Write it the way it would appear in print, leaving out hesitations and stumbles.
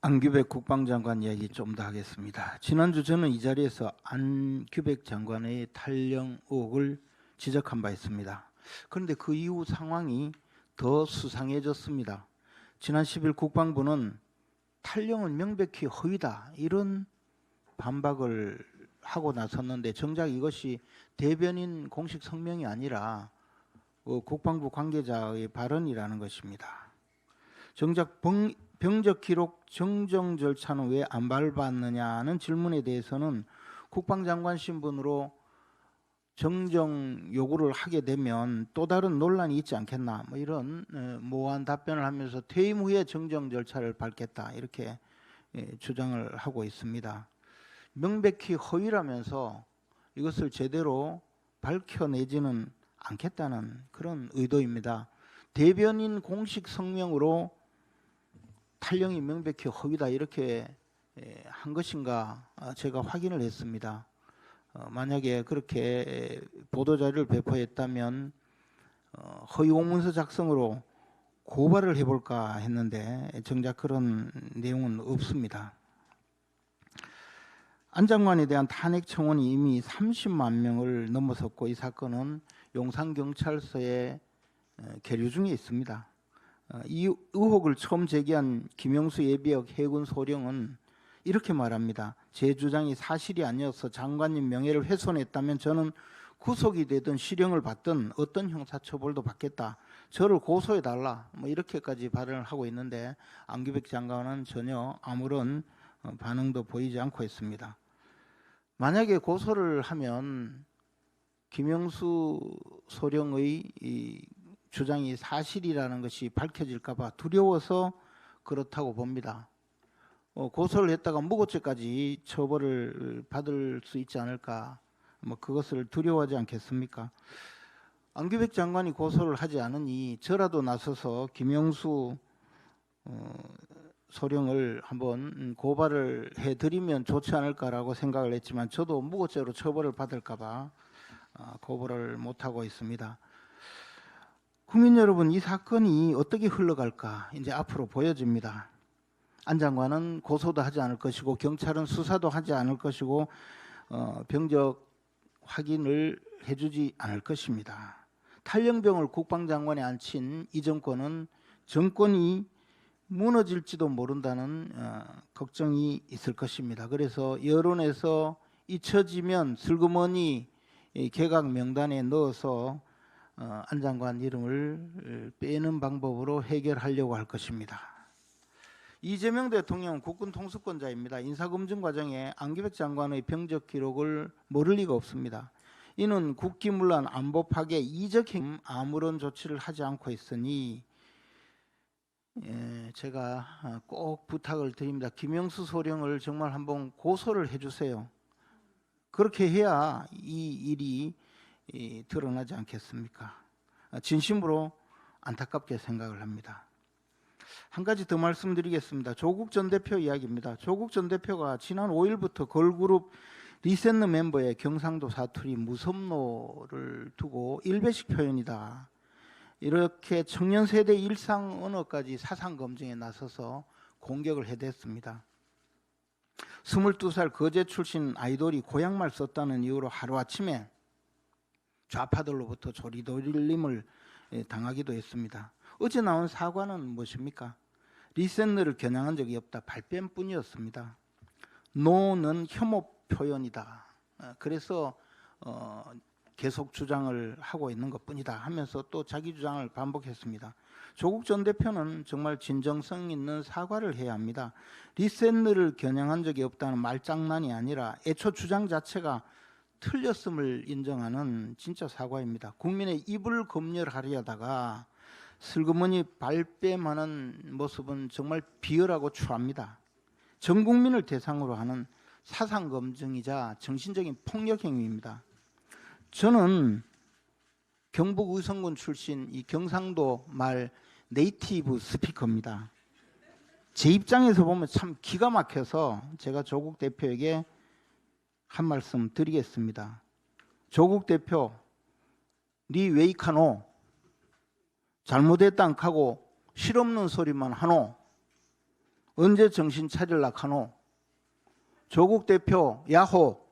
안규백 국방장관 이야기 좀 더 하겠습니다. 지난주 저는 이 자리에서 안규백 장관의 탈영 의혹을 지적한 바 있습니다. 그런데 그 이후 상황이 더 수상해졌습니다. 지난 10일 국방부는 탈영은 명백히 허위다 이런 반박을 하고 나섰는데 정작 이것이 대변인 공식 성명이 아니라 국방부 관계자의 발언이라는 것입니다. 정작 병적 기록 정정 절차는 왜 안 밟았느냐는 질문에 대해서는 국방장관 신분으로 정정 요구를 하게 되면 또 다른 논란이 있지 않겠나 뭐 이런 모호한 답변을 하면서 퇴임 후에 정정 절차를 밟겠다 이렇게 주장을 하고 있습니다. 명백히 허위라면서 이것을 제대로 밝혀내지는 않겠다는 그런 의도입니다. 대변인 공식 성명으로 탈영이 명백히 허위다 이렇게 한 것인가 제가 확인을 했습니다. 만약에 그렇게 보도자료를 배포했다면 허위 공문서 작성으로 고발을 해볼까 했는데 정작 그런 내용은 없습니다. 안 장관에 대한 탄핵 청원이 이미 30만 명을 넘어섰고 이 사건은 용산경찰서에 계류 중에 있습니다. 이 의혹을 처음 제기한 김영수 예비역 해군 소령은 이렇게 말합니다. 제 주장이 사실이 아니어서 장관님 명예를 훼손했다면 저는 구속이 되든 실형을 받든 어떤 형사처벌도 받겠다. 저를 고소해달라. 뭐 이렇게까지 발언을 하고 있는데 안규백 장관은 전혀 아무런 반응도 보이지 않고 있습니다. 만약에 고소를 하면 김영수 소령의 이 주장이 사실이라는 것이 밝혀질까 봐 두려워서 그렇다고 봅니다. 고소를 했다가 무고죄까지 처벌을 받을 수 있지 않을까 뭐 그것을 두려워하지 않겠습니까? 안규백 장관이 고소를 하지 않으니 저라도 나서서 김영수 소령을 한번 고발을 해드리면 좋지 않을까라고 생각을 했지만 저도 무고죄로 처벌을 받을까 봐 고발을 못하고 있습니다. 국민 여러분, 이 사건이 어떻게 흘러갈까 이제 앞으로 보여집니다. 안 장관은 고소도 하지 않을 것이고 경찰은 수사도 하지 않을 것이고 병적 확인을 해주지 않을 것입니다. 탈영병을 국방장관에 앉힌 이 정권은 정권이 무너질지도 모른다는 걱정이 있을 것입니다. 그래서 여론에서 잊혀지면 슬그머니 개각 명단에 넣어서 안 장관 이름을 빼는 방법으로 해결하려고 할 것입니다. 이재명 대통령은 국군 통수권자입니다. 인사검증 과정에 안규백 장관의 병적 기록을 모를 리가 없습니다. 이는 국기문란 안보 파괴 이적 행위 아무런 조치를 하지 않고 있으니 제가 꼭 부탁을 드립니다. 김영수 소령을 정말 한번 고소를 해주세요. 그렇게 해야 이 일이 드러나지 않겠습니까? 진심으로 안타깝게 생각을 합니다. 한 가지 더 말씀드리겠습니다. 조국 전 대표 이야기입니다. 조국 전 대표가 지난 5일부터 걸그룹 리센느 멤버의 경상도 사투리 무섭노를 두고 일배식 표현이다. 이렇게 청년 세대 일상 언어까지 사상 검증에 나서서 공격을 해댔습니다. 22살 거제 출신 아이돌이 고향말 썼다는 이유로 하루아침에 좌파들로부터 조리돌림을 당하기도 했습니다. 어제 나온 사과는 무엇입니까? 리센느를 겨냥한 적이 없다. 발뺌뿐이었습니다. 노는 혐오 표현이다. 그래서 계속 주장을 하고 있는 것뿐이다 하면서 또 자기 주장을 반복했습니다. 조국 전 대표는 정말 진정성 있는 사과를 해야 합니다. 리센느를 겨냥한 적이 없다는 말장난이 아니라 애초 주장 자체가 틀렸음을 인정하는 진짜 사과입니다. 국민의 입을 검열하려다가 슬그머니 발뺌하는 모습은 정말 비열하고 추합니다. 전 국민을 대상으로 하는 사상 검증이자 정신적인 폭력 행위입니다. 저는 경북 의성군 출신 이 경상도 말 네이티브 스피커입니다. 제 입장에서 보면 참 기가 막혀서 제가 조국 대표에게 한 말씀 드리겠습니다. 조국 대표, 니 웨이카노 잘못했다 안 하고 실없는 소리만 하노. 언제 정신 차릴라 카노? 조국 대표 야호